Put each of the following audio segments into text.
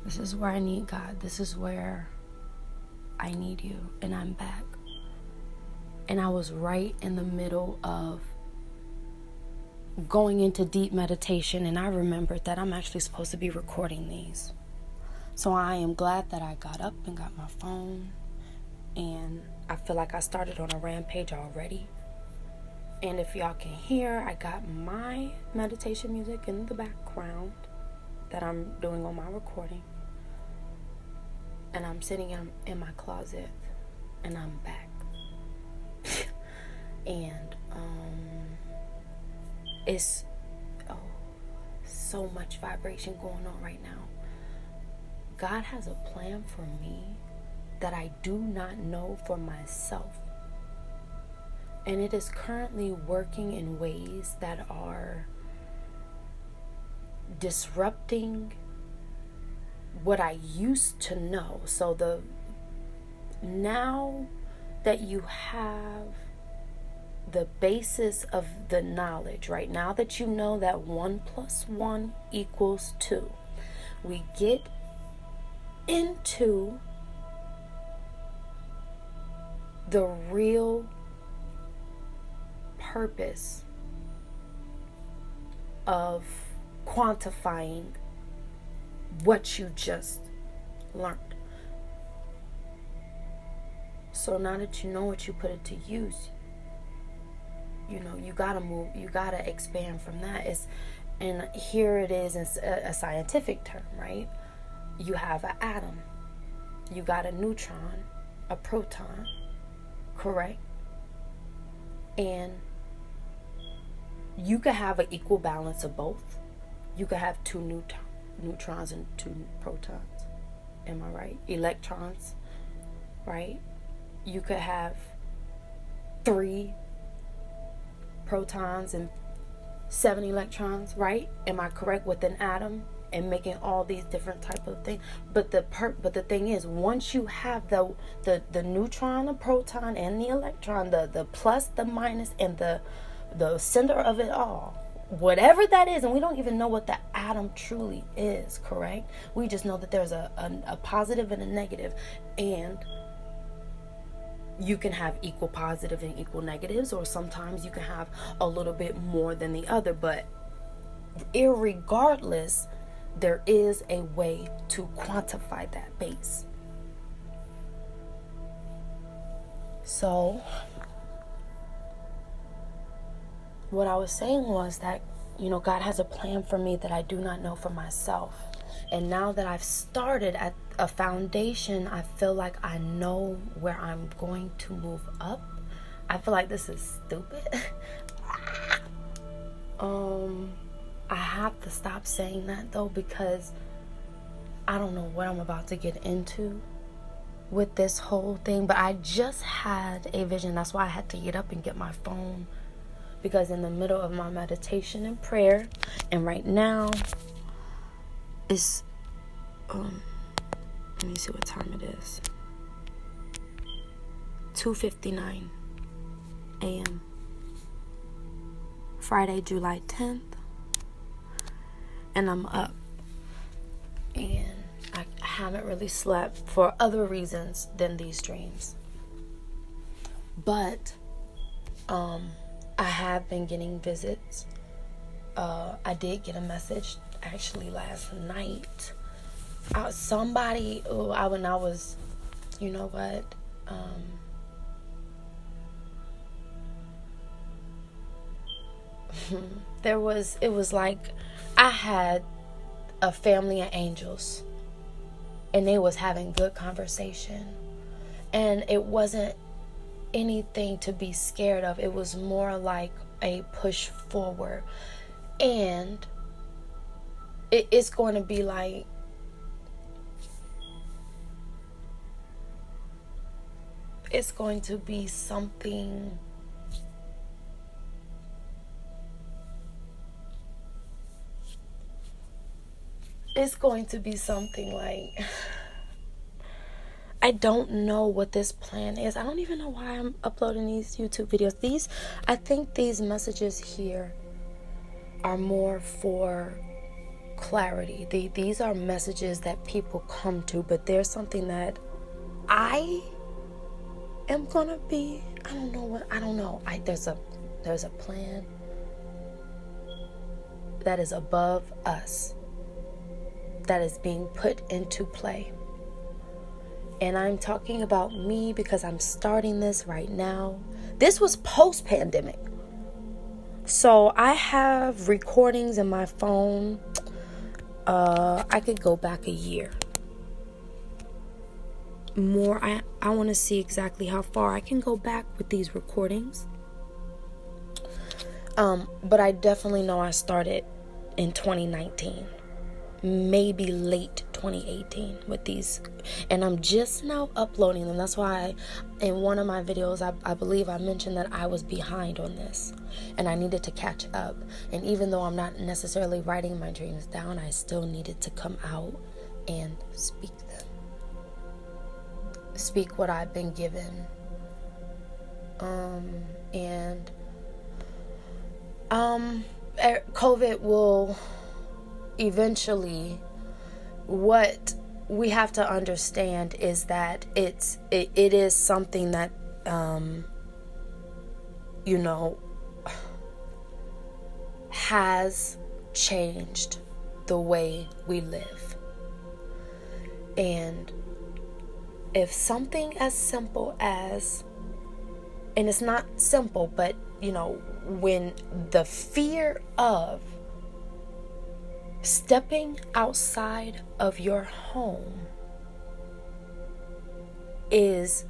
This is where I need God. This is where I need you. And I'm back. And I was right in the middle of going into deep meditation, and I remembered that I'm actually supposed to be recording these. So I am glad that I got up and got my phone, and I feel like I started on a rampage already. And if y'all can hear, I got my meditation music in the background that I'm doing on my recording, and I'm sitting in my closet, and I'm back. And it's so much vibration going on right now. God has a plan for me that I do not know for myself. And it is currently working in ways that are disrupting what I used to know. So now that you have the basis of the knowledge, right? Now that you know that 1 + 1 = 2, we get into the real purpose of quantifying what you just learned. So now that you know what, you put it to use. You gotta move, you gotta expand from that. And here it is in a scientific term, right? You have an atom, you got a neutron, a proton, correct? And you could have an equal balance of both. You could have 2 neutrons and 2 protons. Am I right? Electrons, right? You could have 3 protons and 7 electrons, right? Am I correct, with an atom and making all these different type of things? But the thing is, once you have the neutron, the proton, and the electron, the plus, the minus, and the center of it all, whatever that is, and we don't even know what the atom truly is, correct? We just know that there's a positive and a negative, and you can have equal positive and equal negatives, or sometimes you can have a little bit more than the other. But irregardless, there is a way to quantify that base. So what I was saying was that, God has a plan for me that I do not know for myself. And now that I've started at a foundation, I feel like I know where I'm going to move up. I feel like this is stupid. I have to stop saying that though, because I don't know what I'm about to get into with this whole thing. But I just had a vision. That's why I had to get up and get my phone, because in the middle of my meditation and prayer, and right now it's let me see what time it is. 2:59 a.m. Friday, July 10th. And I'm up. And I haven't really slept for other reasons than these dreams. But I have been getting visits. I did get a message actually last night. Somebody, when I was, you know what? It was like I had a family of angels, and they was having good conversation, and it wasn't anything to be scared of. It was more like a push forward, and it's going to be like, it's going to be something like, I don't know what this plan is. I don't even know why I'm uploading these YouTube videos. I think these messages here are more for clarity. These are messages that people come to, but there's something that I am gonna be. I don't know. There's a plan that is above us, that is being put into play. And I'm talking about me because I'm starting this right now. This was post-pandemic. So I have recordings in my phone. I could go back a year. More, I want to see exactly how far I can go back with these recordings. But I definitely know I started in 2019. Maybe late 2018 with these, and I'm just now uploading them. That's why in one of my videos I believe I mentioned that I was behind on this and I needed to catch up. And even though I'm not necessarily writing my dreams down, I still needed to come out and speak them, speak what I've been given. And COVID will eventually, what we have to understand is that it is something that has changed the way we live. And if something as simple as, and it's not simple, but when the fear of stepping outside of your home is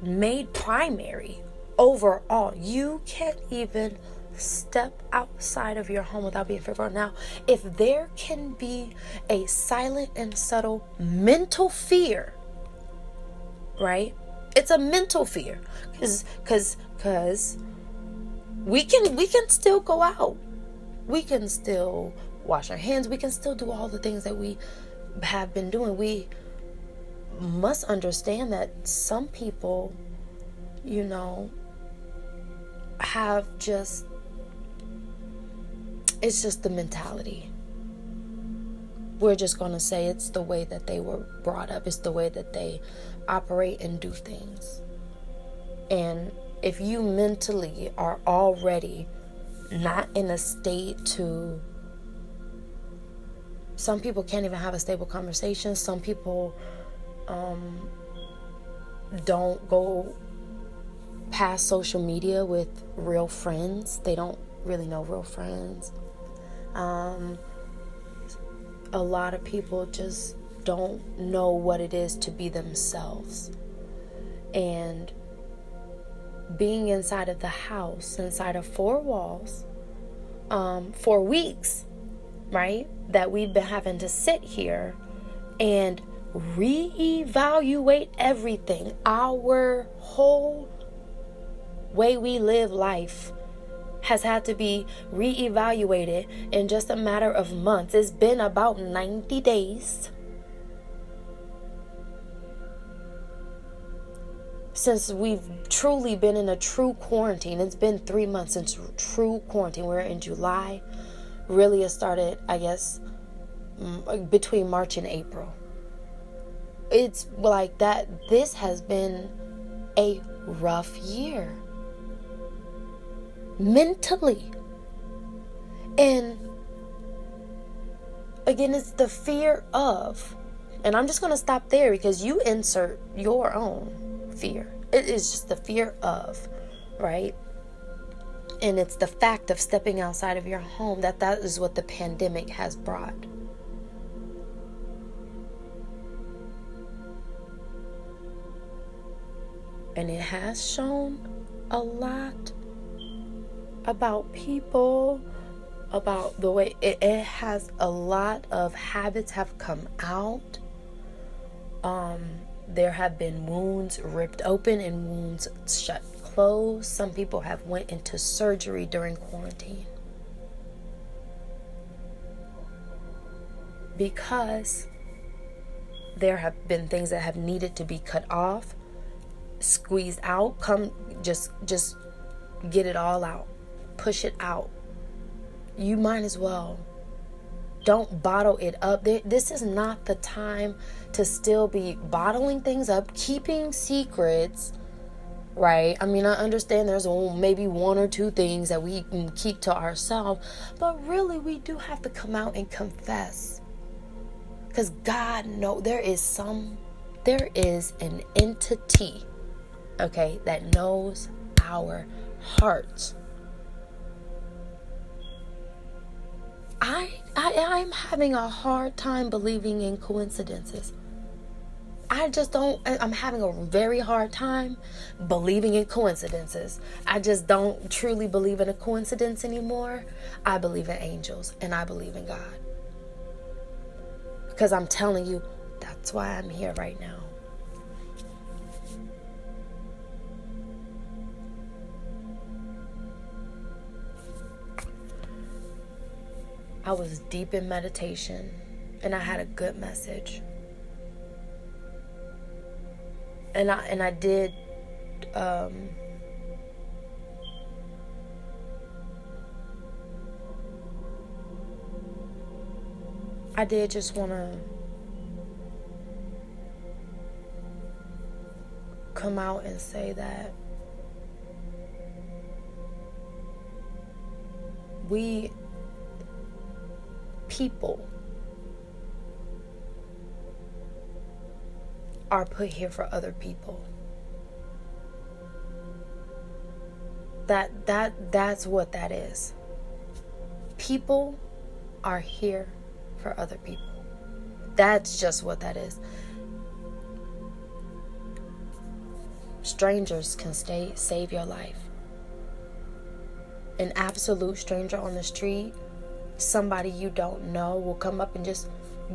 made primary overall, you can't even step outside of your home without being fearful. Now, if there can be a silent and subtle mental fear, right? It's a mental fear, because we can still go out, we can still wash our hands, we can still do all the things that we have been doing. We must understand that some people, have just, it's just the mentality. We're just going to say it's the way that they were brought up. It's the way that they operate and do things. And if you mentally are already not in a state to, some people can't even have a stable conversation. Some people don't go past social media with real friends. They don't really know real friends. A lot of people just don't know what it is to be themselves. And being inside of the house, inside of four walls, for weeks, right? That we've been having to sit here and reevaluate everything. Our whole way we live life has had to be reevaluated in just a matter of months. It's been about 90 days since we've truly been in a true quarantine. It's been 3 months since true quarantine. We're in July. Really, it started, I guess, between March and April. It's like that. This has been a rough year. Mentally. And again, it's the fear of, and I'm just going to stop there because you insert your own fear. It is just the fear of, right? And it's the fact of stepping outside of your home, that is what the pandemic has brought. And it has shown a lot about people, about the way it has, a lot of habits have come out. There have been wounds ripped open and wounds shut closed. Some people have went into surgery during quarantine because there have been things that have needed to be cut off, squeezed out. Just get it all out. Push it out. You might as well Don't bottle it up. This is not the time to still be bottling things up, keeping secrets, right? I mean, I understand there's maybe one or two things that we can keep to ourselves, but really we do have to come out and confess. Because God knows there is an entity, okay, that knows our hearts. I'm having a hard time believing in coincidences. I'm having a very hard time believing in coincidences. I just don't truly believe in a coincidence anymore. I believe in angels and I believe in God. Because I'm telling you, that's why I'm here right now. I was deep in meditation and I had a good message. And I did I did just want to come out and say that we people are put here for other people. That's what that is. People are here for other people. That's just what that is. Strangers can save your life. An absolute stranger on the street, somebody you don't know, will come up and just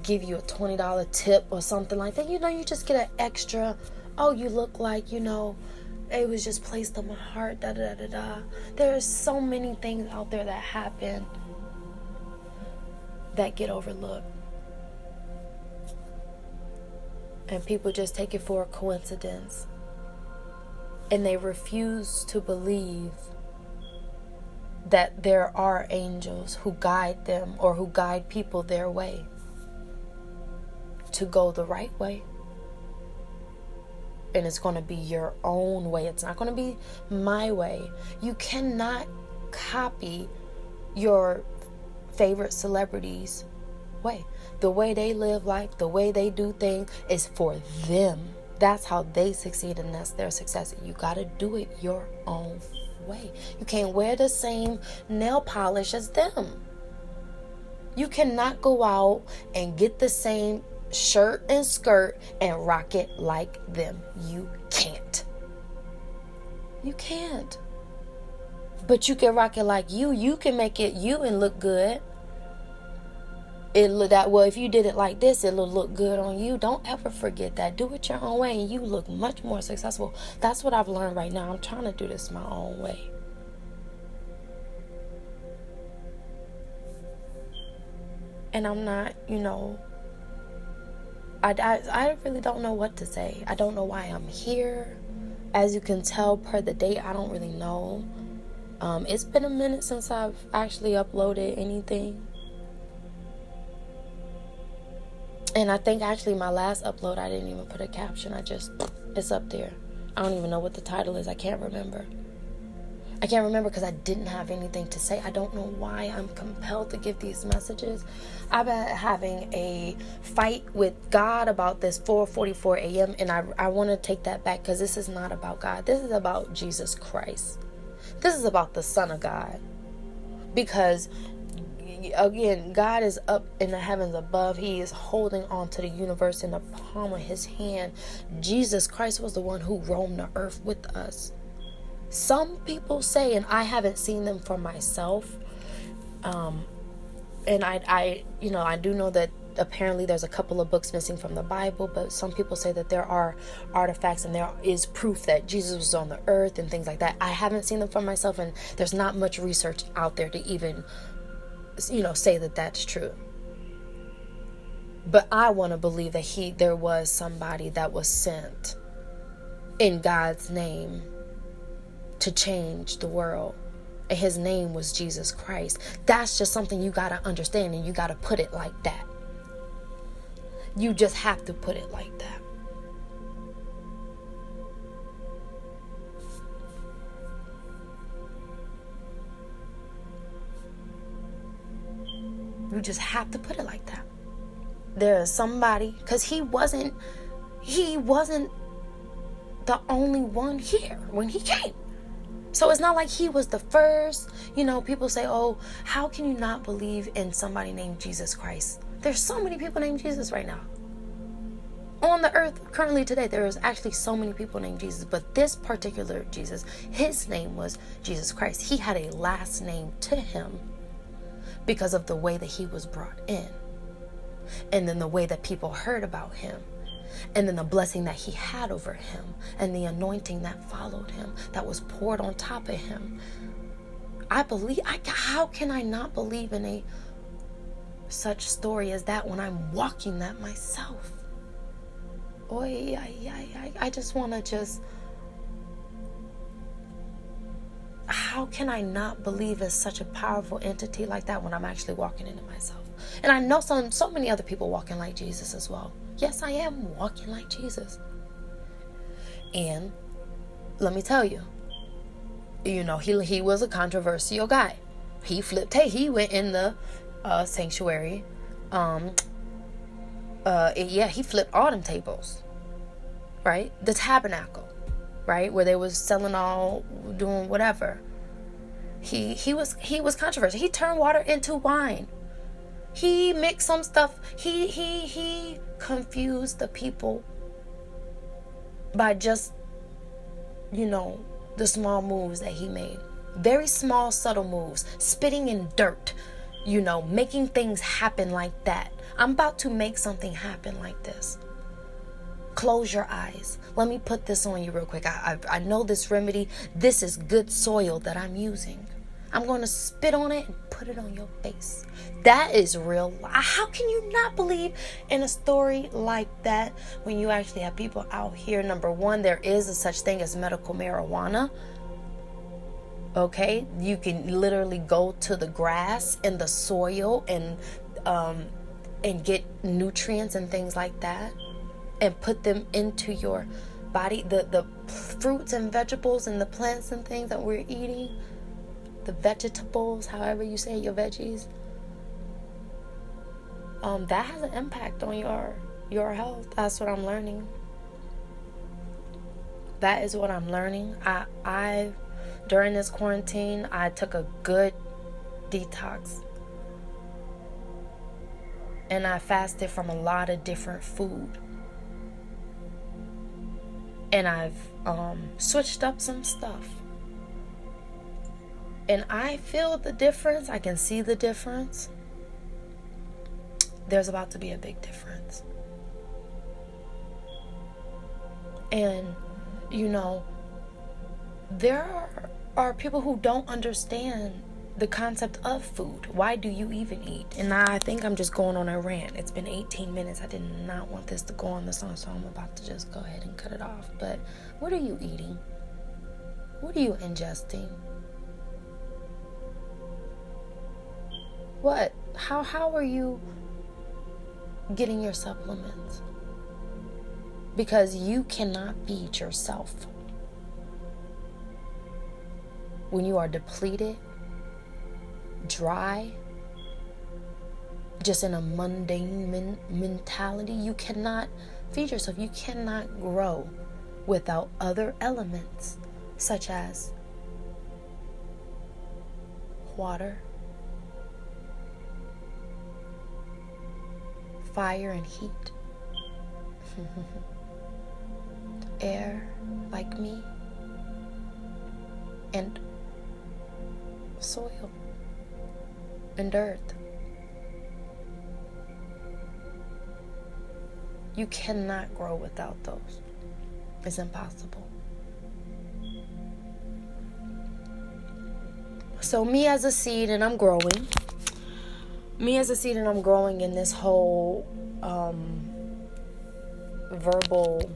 give you a $20 tip or something like that. You just get an extra, oh, you look like, it was just placed on my heart, da da da da. There are so many things out there that happen that get overlooked. And people just take it for a coincidence. And they refuse to believe that there are angels who guide them or who guide people their way to go the right way. And it's going to be your own way. It's not going to be my way. You cannot copy your favorite celebrities' way. The way they live life, the way they do things is for them. That's how they succeed, and that's their success. You got to do it your own way. You can't wear the same nail polish as them. You cannot go out and get the same shirt and skirt and rock it like them. You can't. You can't. But you can rock it like you. You can make it you and look good. If you did it like this, it'll look good on you. Don't ever forget that. Do it your own way and you look much more successful. That's what I've learned right now. I'm trying to do this my own way. And I'm not, I really don't know what to say. I don't know why I'm here. As you can tell per the date, I don't really know. It's been a minute since I've actually uploaded anything. And I think actually my last upload, I didn't even put a caption. It's up there. I don't even know what the title is. I can't remember because I didn't have anything to say. I don't know why I'm compelled to give these messages. I've been having a fight with God about this 4:44 a.m. And I want to take that back because this is not about God. This is about Jesus Christ. This is about the Son of God. Because again, God is up in the heavens above. He is holding on to the universe in the palm of his hand. Jesus Christ was the one who roamed the earth with us. Some people say, and I haven't seen them for myself, and I do know that apparently there's a couple of books missing from the Bible, but some people say that there are artifacts and there is proof that Jesus was on the earth and things like that. I haven't seen them for myself, and there's not much research out there to even say that that's true. But I want to believe that there was somebody that was sent in God's name to change the world and his name was Jesus Christ. That's just something you got to understand, and you got to put it like that. You just have to put it like that. You just have to put it like that. There is somebody, because he wasn't the only one here when he came. So it's not like he was the first. People say, oh, how can you not believe in somebody named Jesus Christ? There's so many people named Jesus right now. On the earth currently today, there is actually so many people named Jesus. But this particular Jesus, his name was Jesus Christ. He had a last name to him because of the way that he was brought in. And then the way that people heard about him. And then the blessing that he had over him. And the anointing that followed him, that was poured on top of him. How can I not believe in a such story as that when I'm walking that myself? I just want to how can I not believe in such a powerful entity like that when I'm actually walking in it myself? And I know so many other people walking like Jesus as well. Yes, I am walking like Jesus. And let me tell you, he was a controversial guy. He went in the sanctuary. He flipped all them tables, right? The tabernacle, right? Where they was selling doing whatever. He was controversial. He turned water into wine. He mixed some stuff. He confused the people by just, the small moves that he made. Very small, subtle moves. Spitting in dirt, making things happen like that. I'm about to make something happen like this. Close your eyes. Let me put this on you real quick. I know this remedy. This is good soil that I'm using. I'm going to spit on it and put it on your face. That is real. How can you not believe in a story like that when you actually have people out here? Number one, there is a such thing as medical marijuana. Okay? You can literally go to the grass and the soil and get nutrients and things like that and put them into your body. The fruits and vegetables and the plants and things that we're eating, the vegetables, however you say your veggies, that has an impact on your health. That's what I'm learning. That is what I'm learning. I during this quarantine, I took a good detox. And I fasted from a lot of different food. And I've switched up some stuff. And I feel the difference. I can see the difference. There's about to be a big difference. And, there are people who don't understand the concept of food. Why do you even eat? And I think I'm just going on a rant. It's been 18 minutes. I did not want this to go on the song, so I'm about to just go ahead and cut it off. But what are you eating? What are you ingesting? What? How are you getting your supplements? Because you cannot feed yourself. When you are depleted, dry, just in a mundane mentality, you cannot feed yourself. You cannot grow without other elements such as water, fire and heat, air like me, and soil and earth. You cannot grow without those. It's impossible. So me as a seed, and I'm growing. Me as a seed, and I'm growing in this whole verbal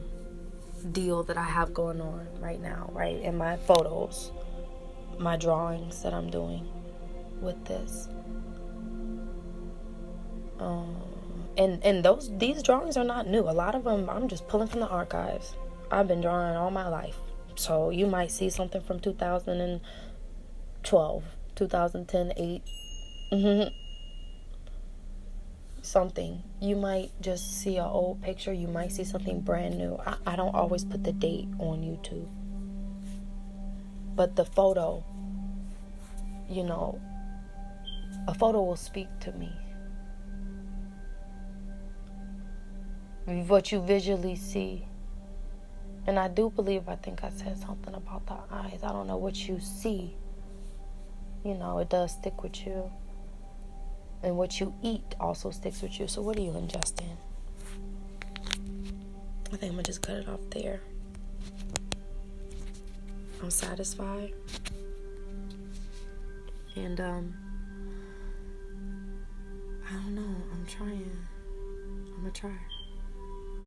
deal that I have going on right now, right? In my photos. my drawings that I'm doing with this. And these drawings are not new. A lot of them I'm just pulling from the archives. I've been drawing all my life. So you might see something from 2012, 2010, 8. Something. You might just see an old picture. You might see something brand new. I don't always put the date on YouTube. But the photo, you know, a photo will speak to me. What you visually see. And I do believe, I think I said something about the eyes. I don't know what you see. You know, it does stick with you. And what you eat also sticks with you. So what are you ingesting? I think I'm going to just cut it off there. I'm satisfied. And, I don't know. I'm trying. I'm going to try.